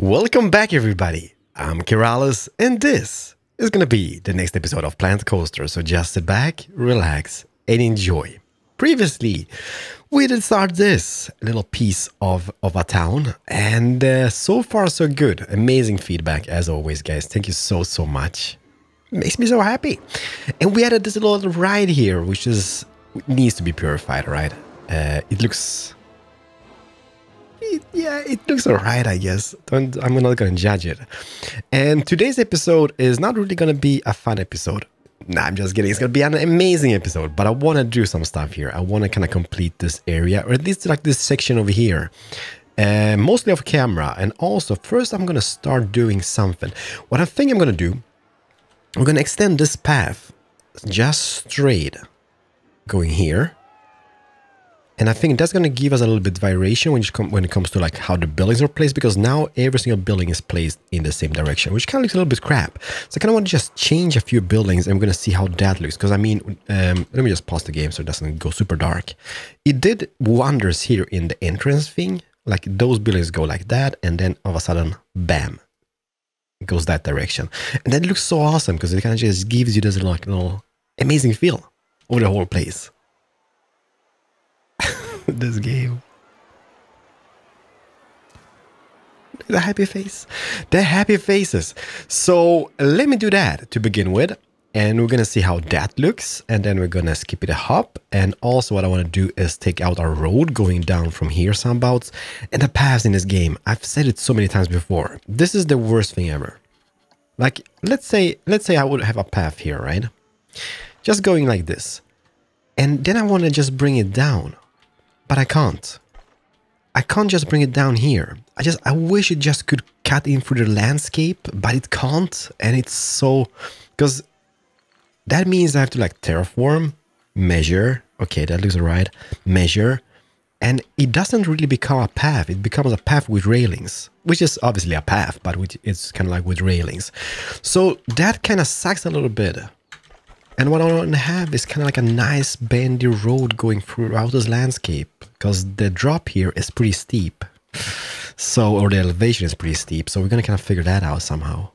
Welcome back, everybody. I'm Keralis, and this is going to be the next episode of Planet Coaster. So just sit back, relax, and enjoy. Previously, we did start this little piece of a town, and so far so good. Amazing feedback as always, guys. Thank you so much. Makes me so happy. And we added this little ride here, which needs to be purified, right? It looks alright, I guess. I'm not gonna judge it. And today's episode is not really gonna be a fun episode. Nah, I'm just kidding. It's gonna be an amazing episode, but I want to do some stuff here. I want to kind of complete this area, or at least like this section over here. Mostly off camera. And also, first I'm gonna start doing something. What I think I'm gonna do, we're gonna extend this path just straight going here. And I think that's going to give us a little bit of variation when it comes to like how the buildings are placed, because now every single building is placed in the same direction, which kind of looks a little bit crap. So I kind of want to just change a few buildings, and we're going to see how that looks. Because I mean, let me just pause the game so it doesn't go super dark. It did wonders here in the entrance thing. Like those buildings go like that, and then all of a sudden, bam, it goes that direction. And that looks so awesome because it kind of just gives you this little amazing feel over the whole place. This game. The happy face. The happy faces. So let me do that to begin with. And we're going to see how that looks. And then we're going to skip it a hop. And also what I want to do is take out our road going down from here somebouts. And the paths in this game. I've said it so many times before. This is the worst thing ever. Like, let's say I would have a path here, right? Just going like this. And then I want to just bring it down. But I can't. I can't just bring it down here. I wish it just could cut in through the landscape, but it can't. And it's so... Because that means I have to like terraform, measure. Okay, that looks alright. Measure. And it doesn't really become a path. It becomes a path with railings. Which is obviously a path, but it's kind of like with railings. So that kind of sucks a little bit. And what I want to have is kind of like a nice bendy road going throughout this landscape, because the drop here is pretty steep. So, or the elevation is pretty steep. So we're going to kind of figure that out somehow.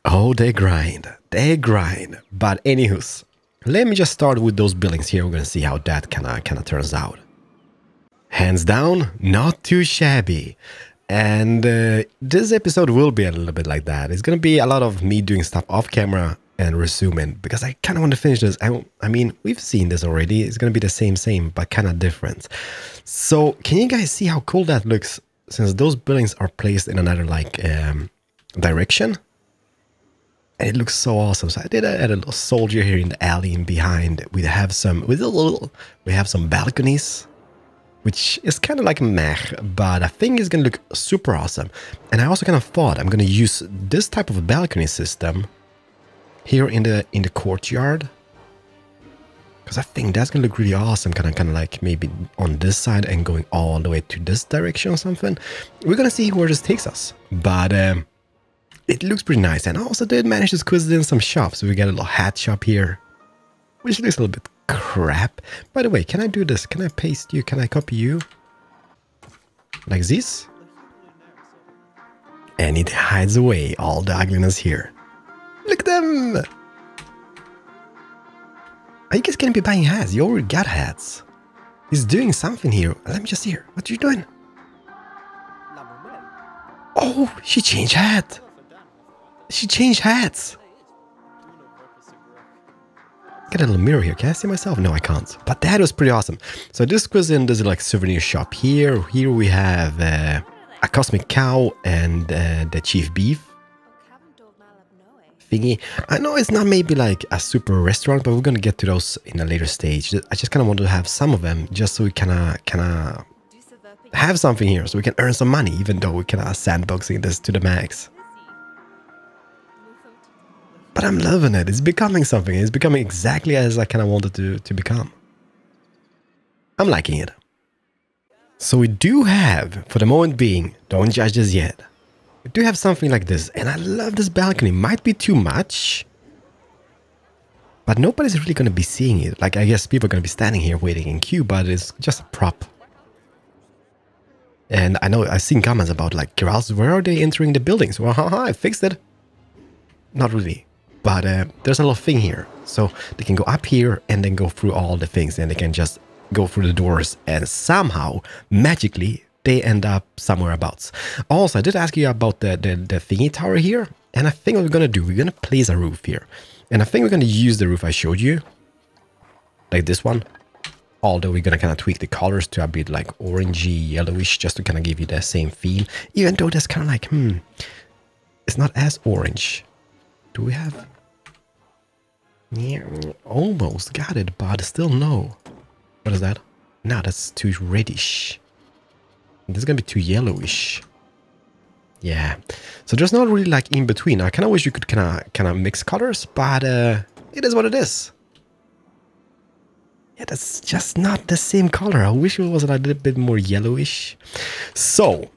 Oh, they grind. They grind. But anywho's, let me just start with those buildings here. We're going to see how that kind of turns out. Hands down, not too shabby. And this episode will be a little bit like that. It's going to be a lot of me doing stuff off camera and resuming, because I kind of want to finish this. I mean, we've seen this already. It's going to be the same, but kind of different. So can you guys see how cool that looks, since those buildings are placed in another like direction? And it looks so awesome. So I did add a little soldier here in the alley and behind. We have some balconies, which is kind of like meh, but I think it's going to look super awesome. And I also kind of thought I'm going to use this type of balcony system here in the courtyard, because I think that's gonna look really awesome. Kind of like maybe on this side and going all the way to this direction or something. We're gonna see where this takes us, but it looks pretty nice. And I also did manage to squeeze in some shops. So we got a little hat shop here, which looks a little bit crap. By the way, can I do this? Can I paste you? Can I copy you like this? And it hides away all the ugliness here. Look at them! Are you guys gonna be buying hats? You already got hats. He's doing something here. Let me just hear. What are you doing? Oh, she changed hat. She changed hats. Got a little mirror here. Can I see myself? No, I can't. But that was pretty awesome. So this was in this like souvenir shop here. Here we have a cosmic cow and the chief beef thingy. I know it's not maybe like a super restaurant, but we're gonna get to those in a later stage. I just kind of want to have some of them, just so we kind of have something here, so we can earn some money, even though we kind of sandboxing this to the max. But I'm loving it. It's becoming something. It's becoming exactly as I kind of wanted to become. I'm liking it. So we do have, for the moment being, don't judge this yet, we do have something like this, and I love this balcony. Might be too much, but nobody's really going to be seeing it. Like, I guess people are going to be standing here waiting in queue, but it's just a prop. And I know I've seen comments about like, Keralis, where are they entering the buildings? Well, haha, I fixed it. Not really. But there's a little thing here. So they can go up here and then go through all the things. And they can just go through the doors. And somehow, magically, they end up somewhere abouts. Also, I did ask you about the thingy tower here. And I think what we're going to do, we're going to place a roof here. And I think we're going to use the roof I showed you. Like this one. Although we're going to kind of tweak the colors to a bit like orangey, yellowish, just to kind of give you the same feel. Even though that's kind of like, it's not as orange. Do we have... Yeah, almost got it, but still no. What is that? No, that's too reddish. This is going to be too yellowish. Yeah. So there's not really like in between. I kind of wish you could kind of mix colors, but it is what it is. Yeah, that's just not the same color. I wish it was a little bit more yellowish. So,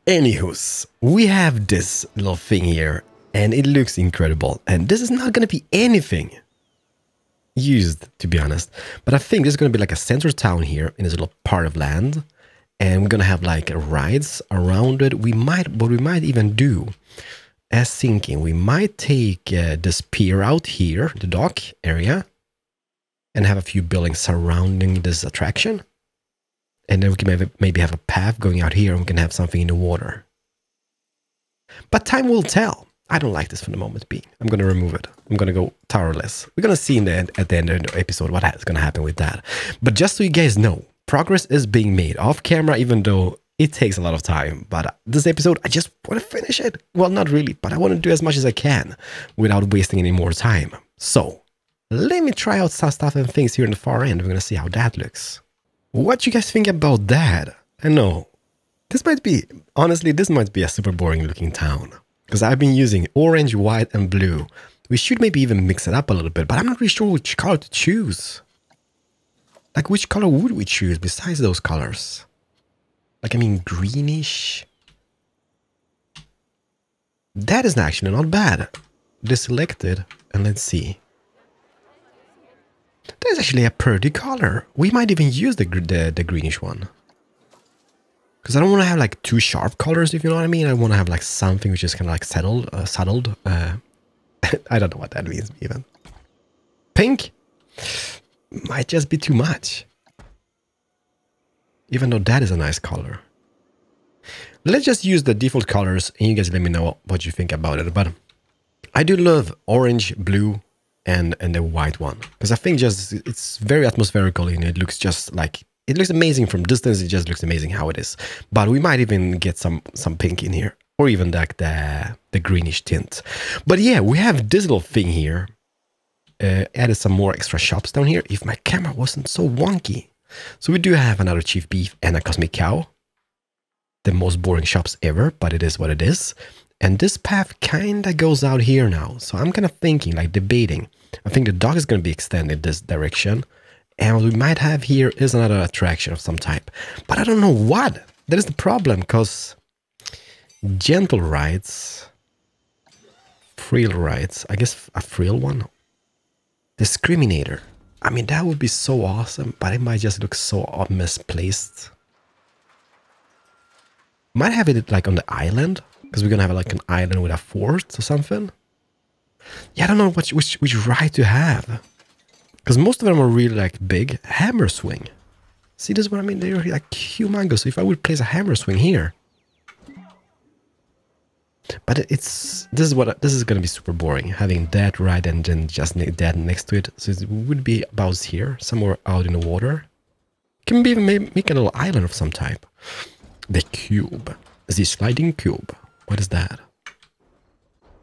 anywho's, we have this little thing here, and it looks incredible. And this is not going to be anything used, to be honest. But I think this is going to be like a center town here in this little part of land. And we're going to have like rides around it. What we might even do, as thinking, we might take this pier out here, the dock area, and have a few buildings surrounding this attraction. And then we can maybe have a path going out here and we can have something in the water. But time will tell. I don't like this for the moment being. I'm going to remove it. I'm going to go towerless. We're going to see at the end of the episode what is going to happen with that. But just so you guys know, progress is being made off camera, even though it takes a lot of time. But this episode, I just want to finish it. Well, not really, but I want to do as much as I can without wasting any more time. So, let me try out some stuff and things here in the far end. We're going to see how that looks. What you guys think about that? I know. This might be, honestly, this might be a super boring looking town. Because I've been using orange, white, and blue. We should maybe even mix it up a little bit, but I'm not really sure which color to choose. Like, which color would we choose besides those colors? Like, I mean, greenish. That is actually not bad. Deselected, and let's see. That's actually a pretty color. We might even use the greenish one. Because I don't want to have like too sharp colors, if you know what I mean. I want to have like something which is kind of like settled. I don't know what that means even. Pink might just be too much. Even though that is a nice color. Let's just use the default colors and you guys let me know what you think about it. But I do love orange, blue, and the white one. Because I think just it's very atmospherical and it looks just like... It looks amazing from distance, it just looks amazing how it is. But we might even get some pink in here. Or even like the greenish tint. But yeah, we have this little thing here. Added some more extra shops down here. If my camera wasn't so wonky. So we do have another Chief Beef and a Cosmic Cow. The most boring shops ever, but it is what it is. And this path kinda goes out here now. So I'm kind of thinking, like debating. I think the dock is going to be extended this direction. And what we might have here is another attraction of some type. But I don't know what. That is the problem, because gentle rides, frill rides, I guess a frill one. Discriminator. I mean, that would be so awesome, but it might just look so misplaced. Might have it like on the island, because we're going to have like an island with a fort or something. Yeah, I don't know which ride to have. Because most of them are really like big. Hammer swing. See, this is what I mean? They're like humongous. So if I would place a hammer swing here. But this is going to be super boring. Having that ride and then just that next to it. So it would be about here. Somewhere out in the water. Can we even make a little island of some type. The cube. The sliding cube. What is that?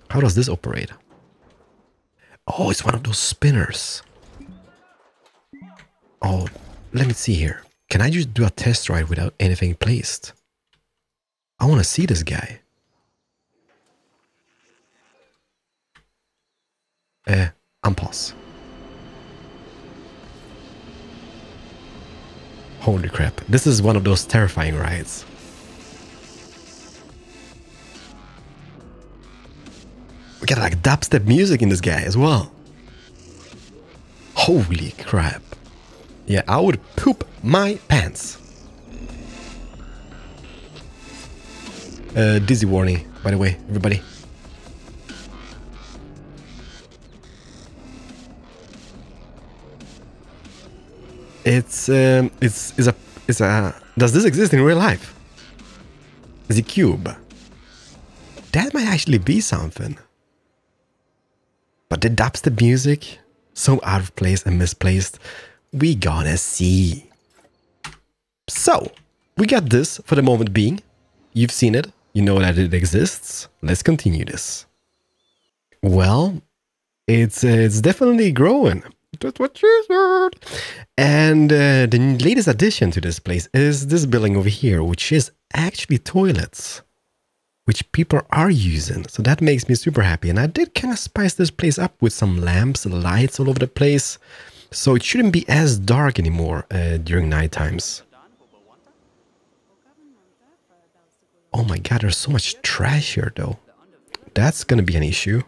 How does this operate? Oh, it's one of those spinners. Oh, let me see here. Can I just do a test ride without anything placed? I want to see this guy. Unpause. Holy crap. This is one of those terrifying rides. We got like dubstep music in this guy as well. Holy crap. Yeah, I would poop my pants. Dizzy warning, by the way, everybody. It's a does this exist in real life? The cube. That might actually be something. But the dubstep music, so out of place and misplaced, we gonna see. So, we got this for the moment being. You've seen it, you know that it exists. Let's continue this. Well, it's definitely growing. That's what she said. And the latest addition to this place is this building over here, which is actually toilets, which people are using. So that makes me super happy. And I did kind of spice this place up with some lamps and lights all over the place. So it shouldn't be as dark anymore during night times. Oh my god, there's so much trash here though. That's gonna be an issue.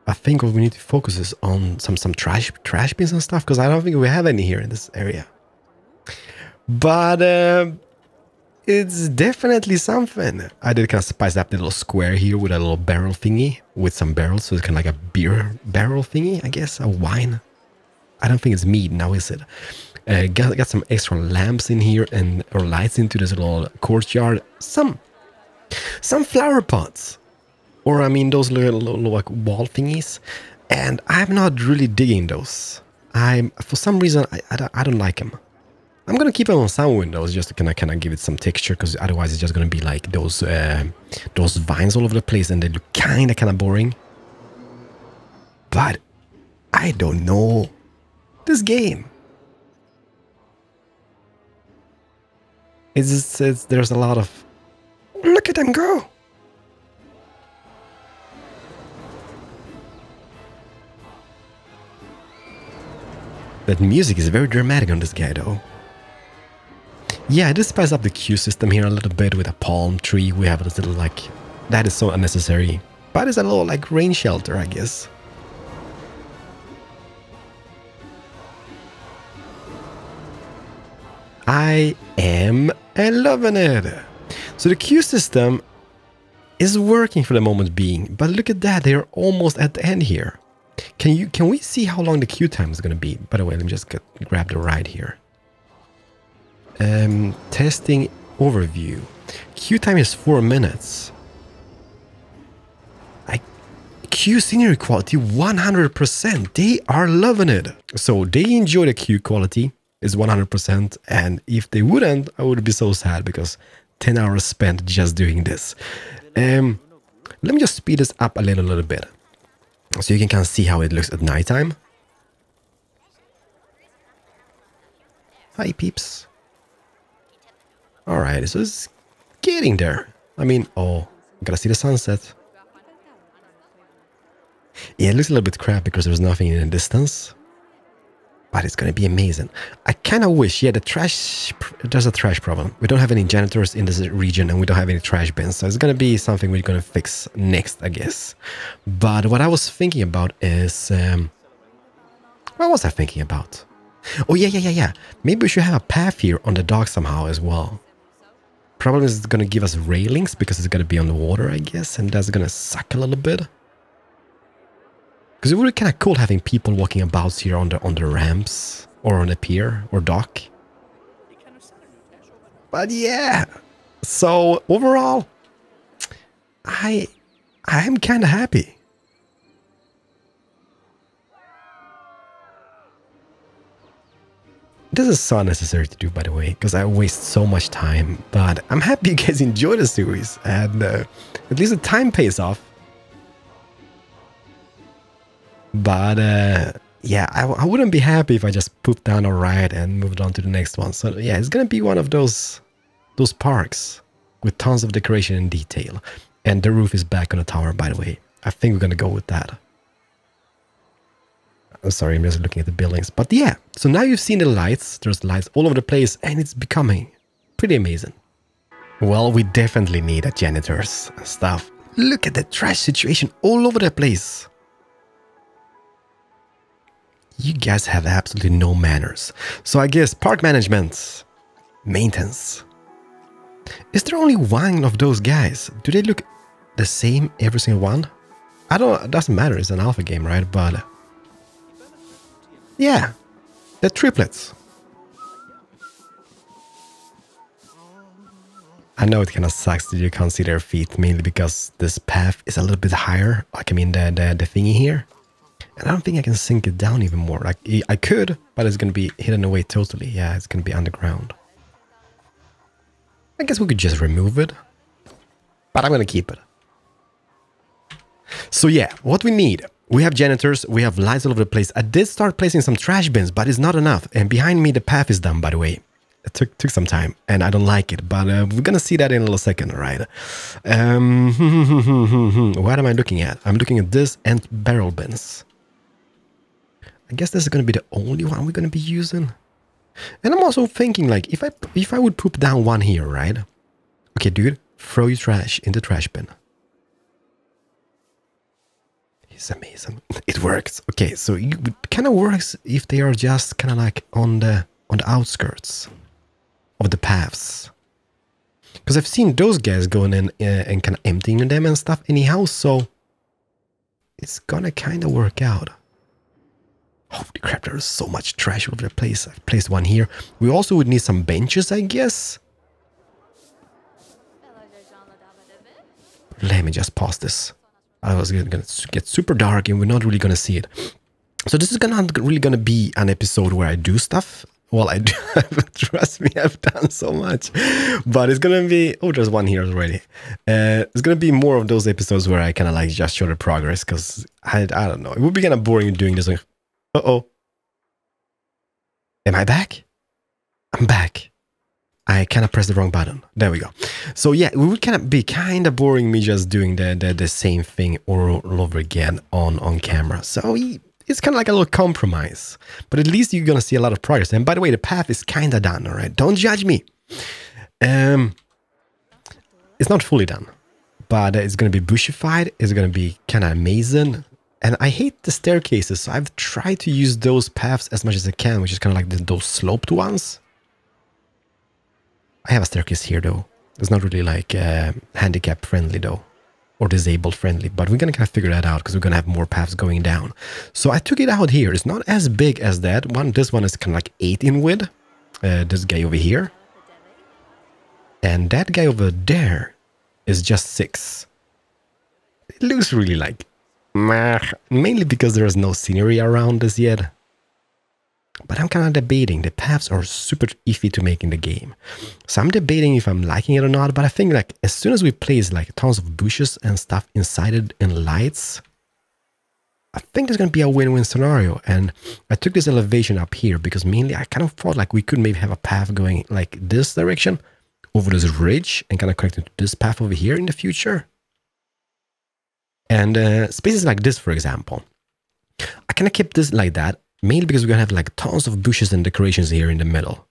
I think what we need to focus is on some trash bins and stuff, because I don't think we have any here in this area. But it's definitely something. I did kind of spice up the little square here with a little barrel thingy with some barrels, so it's kind of like a beer barrel thingy, I guess, a wine. I don't think it's mead now, is it? Got some extra lamps in here or lights into this little courtyard. Some flower pots. Or, I mean, those little like wall thingies. And I'm not really digging those. For some reason, I don't like them. I'm going to keep them on some windows just to kind of give it some texture. Because otherwise, it's just going to be like those vines all over the place. And they look kind of boring. But I don't know. This game. There's a lot of... Look at them go! That music is very dramatic on this guy though. Yeah, I did spice up the queue system here a little bit with a palm tree. We have this little like... That is so unnecessary. But it's a little like rain shelter, I guess. I am loving it. So the queue system is working for the moment being. But look at that, they're almost at the end here. Can we see how long the queue time is going to be? By the way, let me just grab the ride here. Testing overview. Queue time is 4 minutes. Queue scenery quality 100%. They are loving it. So they enjoy the queue quality. Is 100%. And if they wouldn't, I would be so sad because 10 hours spent just doing this. Let me just speed this up a little bit. So you can kind of see how it looks at nighttime. Hi, peeps. Alright, so it's getting there. I mean, oh, gotta see the sunset. Yeah, it looks a little bit crap because there's nothing in the distance. But it's gonna be amazing. I kind of wish, yeah, there's a trash problem. We don't have any janitors in this region and we don't have any trash bins. So it's gonna be something we're gonna fix next, I guess. But what I was thinking about is... what was I thinking about? Oh, yeah. Maybe we should have a path here on the dock somehow as well. Problem is it's gonna give us railings because it's gonna be on the water, I guess. And that's gonna suck a little bit. Because it would be kind of cool having people walking about here on the ramps or on the pier or dock. But yeah, so overall, I'm kind of happy. This is so unnecessary to do, by the way, because I waste so much time. But I'm happy you guys enjoy the series, and at least the time pays off. But yeah, I wouldn't be happy if I just put down a ride and moved on to the next one. So yeah, it's gonna be one of those parks with tons of decoration and detail. And the roof is back on the tower, by the way. I think we're gonna go with that. I'm sorry, I'm just looking at the buildings. But yeah, so now you've seen the lights. There's lights all over the place and it's becoming pretty amazing. Well, we definitely need a janitors and stuff. Look at the trash situation all over the place. You guys have absolutely no manners. So I guess park management, maintenance. Is there only one of those guys? Do they look the same, every single one? I don't, it doesn't matter, it's an alpha game, right? But yeah, they're triplets. I know it kind of sucks that you can't see their feet, mainly because this path is a little bit higher. Like, I mean, the thingy here. And I don't think I can sink it down even more. Like, I could, but it's going to be hidden away totally. Yeah, it's going to be underground. I guess we could just remove it. But I'm going to keep it. So yeah, what we need. We have janitors, we have lights all over the place. I did start placing some trash bins, but it's not enough. And behind me, the path is done, by the way. It took some time, and I don't like it, but we're gonna see that in a little second, right? What am I looking at? I'm looking at this and barrel bins. I guess this is gonna be the only one we're gonna be using. And I'm also thinking, like, if I would poop down one here, right? Okay, dude, throw your trash in the trash bin. It's amazing. It works. Okay, so it kind of works if they are just kind of like on the outskirts of the paths. Because I've seen those guys going in and kind of emptying them and stuff anyhow, so it's gonna kind of work out. Holy crap, there's so much trash over the place. I've placed one here. We also would need some benches, I guess. Let me just pause this. I was gonna get super dark and we're not really gonna see it. So this is not really gonna be an episode where I do stuff. Well, I do. Trust me, I've done so much. But it's gonna be... Oh, there's one here already. It's gonna be more of those episodes where I kind of like just show the progress. Because I don't know. It would be kind of boring doing this. Uh-oh. Am I back? I'm back. I kind of pressed the wrong button. There we go. So yeah, it would kind of be kind of boring me just doing the same thing all over again on camera. So it's kind of like a little compromise. But at least you're going to see a lot of progress. And by the way, the path is kind of done, all right? Don't judge me. It's not fully done. But it's going to be bushified. It's going to be kind of amazing. And I hate the staircases. So I've tried to use those paths as much as I can, which is kind of like those sloped ones. I have a staircase here, though. It's not really like handicap friendly, though. Or disabled friendly. But we're going to kind of figure that out because we're going to have more paths going down. So I took it out here. It's not as big as that one. This one is kind of like 8 in width. This guy over here. And that guy over there is just 6. It looks really like... Mainly because there is no scenery around this yet. But I'm kind of debating. The paths are super iffy to make in the game. So I'm debating if I'm liking it or not. But I think like as soon as we place like tons of bushes and stuff inside it and lights, I think there's going to be a win-win scenario. And I took this elevation up here because mainly I kind of thought like we could maybe have a path going like this direction over this ridge and kind of connecting to this path over here in the future. And spaces like this, for example, I kind of kept this like that. Mainly because we're going to have like tons of bushes and decorations here in the middle.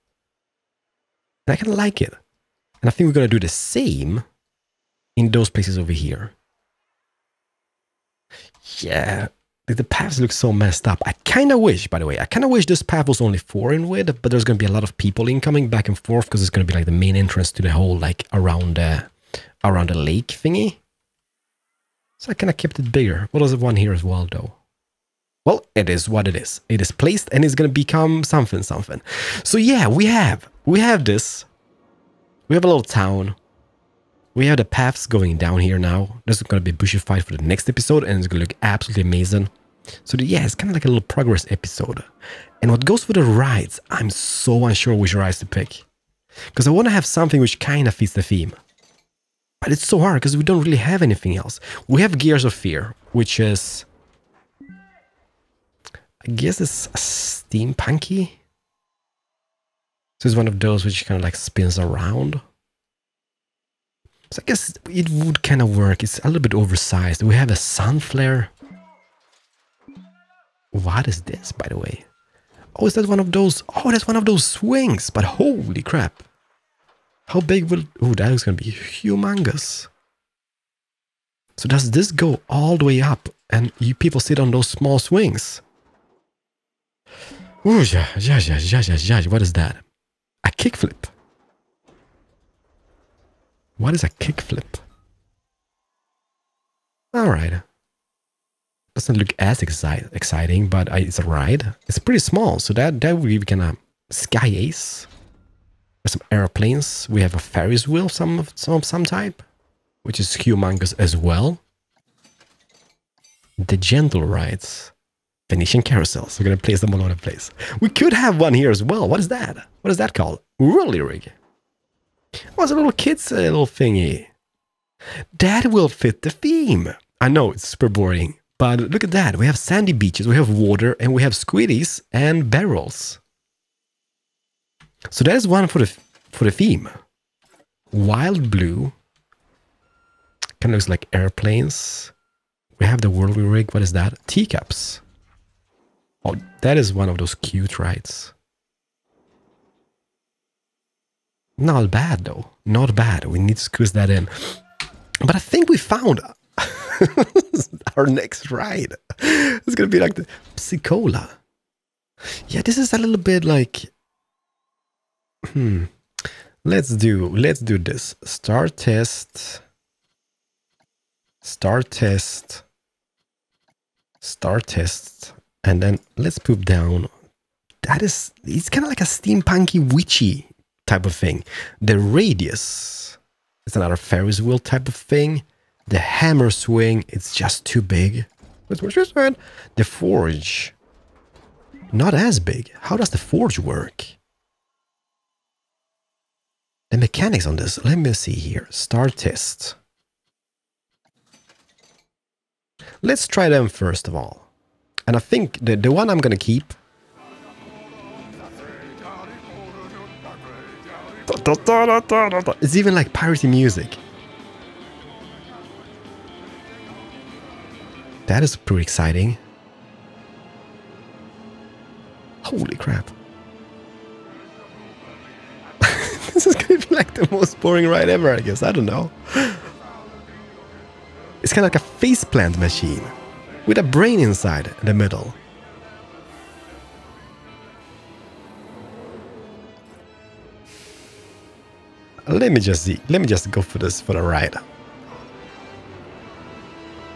And I kind of like it. And I think we're going to do the same in those places over here. Yeah, the paths look so messed up. I kind of wish, by the way, I kind of wish this path was only 4 in width, but there's going to be a lot of people incoming back and forth because it's going to be like the main entrance to the whole like around the lake thingy. So I kind of kept it bigger. Well, there's one here as well, though. Well, it is what it is. It is placed and it's going to become something. So yeah, we have this. We have a little town. We have the paths going down here now. This is going to be bushified for the next episode and it's going to look absolutely amazing. So yeah, it's kind of like a little progress episode. And what goes for the rides, I'm so unsure which rides to pick. Because I want to have something which kind of fits the theme. But it's so hard because we don't really have anything else. We have Gears of Fear, which is... I guess it's a steampunky. So it's one of those which kind of like spins around. So I guess it would kind of work. It's a little bit oversized. We have a sun flare. What is this, by the way? Oh, is that one of those? Oh, that's one of those swings. But holy crap. How big will... Oh, that is going to be humongous. So does this go all the way up and you people sit on those small swings? Ooh, yeah. What is that? A kickflip. What is a kickflip? All right. Doesn't look as exciting, but it's a ride. It's pretty small, so that we can sky ace. There's some airplanes. We have a Ferris wheel, some type, which is humongous as well. The gentle rides, Venetian carousels. We're gonna place them all over the place. We could have one here as well. What is that? What is that called? Whirly rig. Oh, it's a little kid's little thingy. That will fit the theme. I know it's super boring, but look at that. We have sandy beaches, we have water, and we have squiddies and barrels. So that is one for the theme. Wild blue. Kind of looks like airplanes. We have the whirly rig. What is that? Teacups. Oh, that is one of those cute rides. Not bad though. Not bad. We need to squeeze that in. But I think we found our next ride. It's gonna be like the Psicola. Yeah, this is a little bit like. Let's do this. Start test. Start test. Start test. And then let's poop down. It's kind of like a steampunky witchy type of thing. The radius is another Ferris wheel type of thing. The hammer swing, it's just too big. That's what you said. The forge, not as big. How does the forge work? The mechanics on this, let me see here. Start test. Let's try them first of all. And I think the one I'm gonna keep. It's even like piratey music. That is pretty exciting. Holy crap. This is gonna be like the most boring ride ever, I guess. I don't know. It's kind of like a faceplant machine with a brain inside in the middle. Let me just see. Let me just go for this for the ride.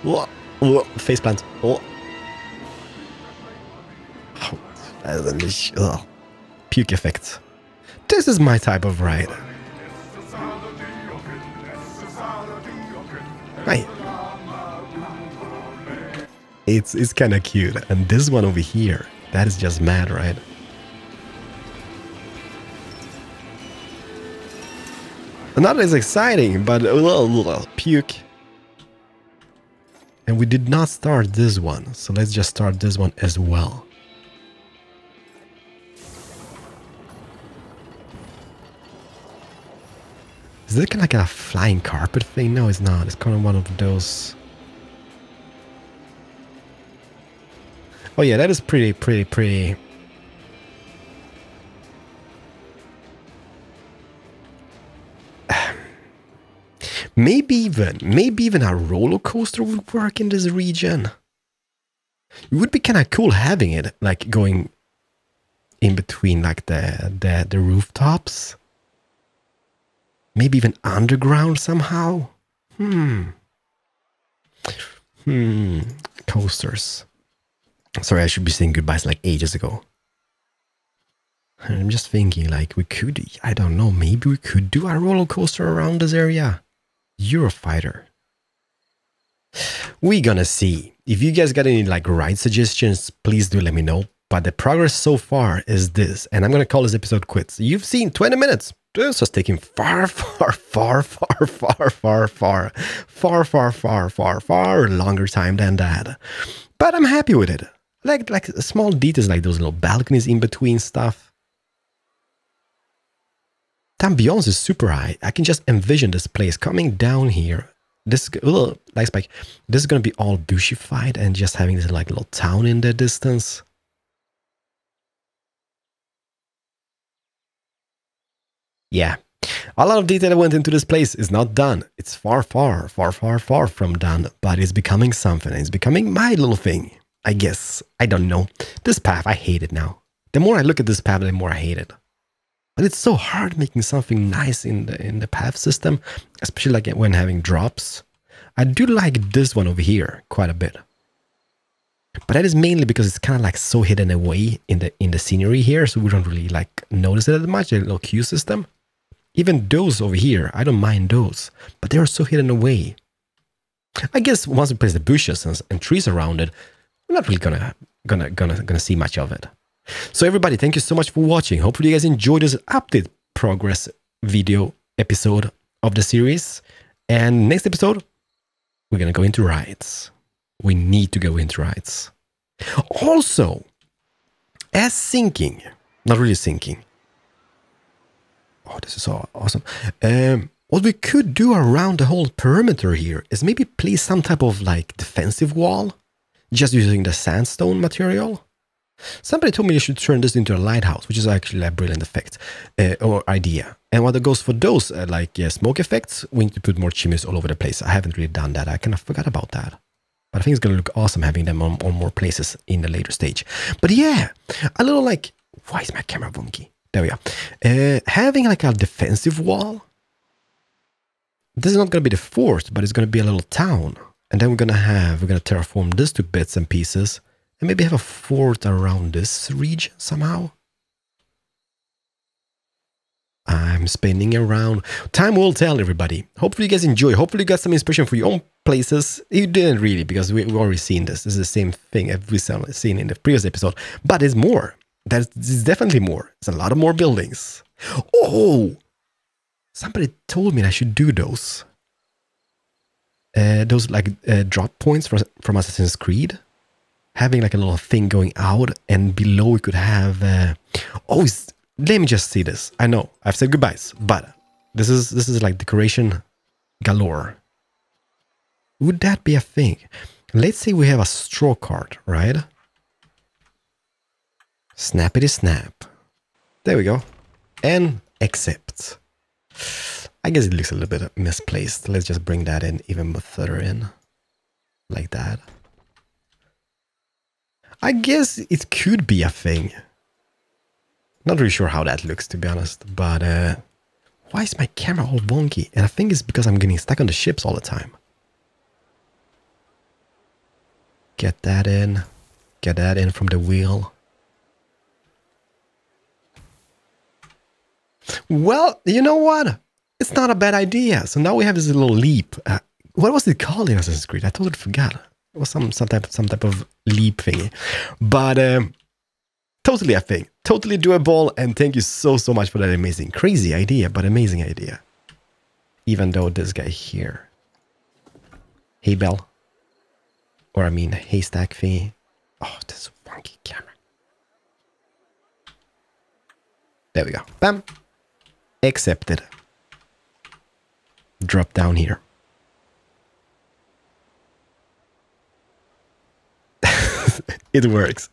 Whoa, whoa, faceplant. Oh. Oh, puke effect. This is my type of ride. Right. It's kind of cute. And this one over here, that is just mad, right? Not as exciting, but a little puke. And we did not start this one, so let's just start this one as well. Is it kind of like a flying carpet thing? No, it's not. It's kind of one of those. Oh yeah, that is pretty. Maybe even a roller coaster would work in this region. It would be kind of cool having it like going in between like the rooftops. Maybe even underground somehow. Coasters. Sorry, I should be saying goodbyes like ages ago. I'm just thinking like we could, I don't know, maybe we could do a roller coaster around this area. Eurofighter. We're gonna see. If you guys got any like ride suggestions, please do let me know. But the progress so far is this, and I'm gonna call this episode quits. You've seen 20 minutes. This was taking far longer time than that. But I'm happy with it. Like small details like those little balconies in between stuff. The ambiance is super high. I can just envision this place coming down here. This like Spike. This is gonna be all bushified and just having this like little town in the distance. Yeah, a lot of detail that went into this place is not done. It's far from done, but it's becoming something. It's becoming my little thing, I guess. I don't know. This path, I hate it now. The more I look at this path, the more I hate it. But it's so hard making something nice in the path system, especially like when having drops. I do like this one over here quite a bit. But that is mainly because it's kind of like so hidden away in the scenery here, so we don't really like notice it that much, the little queue system. Even those over here, I don't mind those, but they are so hidden away. I guess once we place the bushes and trees around it, we're not really gonna see much of it. So everybody, thank you so much for watching. Hopefully you guys enjoyed this update progress video episode of the series. And next episode, we're gonna go into rides. We need to go into rides. Also, as sinking, not really sinking. Oh, this is so awesome. What we could do around the whole perimeter here is maybe place some type of like defensive wall, just using the sandstone material. Somebody told me you should turn this into a lighthouse, which is actually a brilliant effect or idea. And when it goes for those smoke effects, we need to put more chimneys all over the place. I haven't really done that. I kind of forgot about that. But I think it's going to look awesome having them on more places in the later stage. But yeah, a little like, why is my camera wonky? There we go. Having like a defensive wall. This is not going to be the fort, but it's going to be a little town. And then we're going to terraform this to bits and pieces. And maybe have a fort around this region somehow. I'm spinning around. Time will tell, everybody. Hopefully you guys enjoy. Hopefully you got some inspiration for your own places. You didn't really, because we've already seen this. This is the same thing as we've seen in the previous episode. But it's more. There's definitely more. There's a lot of more buildings. Oh! Somebody told me I should do those. Those like drop points from Assassin's Creed. Having like a little thing going out, and below we could have let me just see this. I know I've said goodbyes, but this is like decoration galore. Would that be a thing? Let's say we have a straw cart, right? Snappity snap. There we go. And accept. I guess it looks a little bit misplaced. Let's just bring that in even further in. Like that. I guess it could be a thing. Not really sure how that looks, to be honest. But why is my camera all wonky? And I think it's because I'm getting stuck on the ships all the time. Get that in. Get that in from the wheel. Well, you know what? It's not a bad idea. So now we have this little leap. What was it called in Assassin's Creed? I totally forgot. It was some type of leap thingy. But totally a thing. Totally doable. And thank you so much for that amazing, crazy idea, but amazing idea. Even though this guy here. Hay bell. Or I mean haystack thingy. Oh, this funky camera. There we go. Bam. Accepted. Drop down here. It works.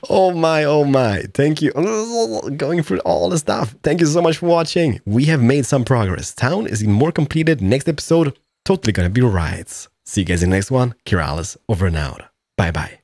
Oh my. Thank you. Going through all the stuff. Thank you so much for watching. We have made some progress. Town is more completed. Next episode, totally gonna be rides. See you guys in the next one. Keralis, over and out. Bye-bye.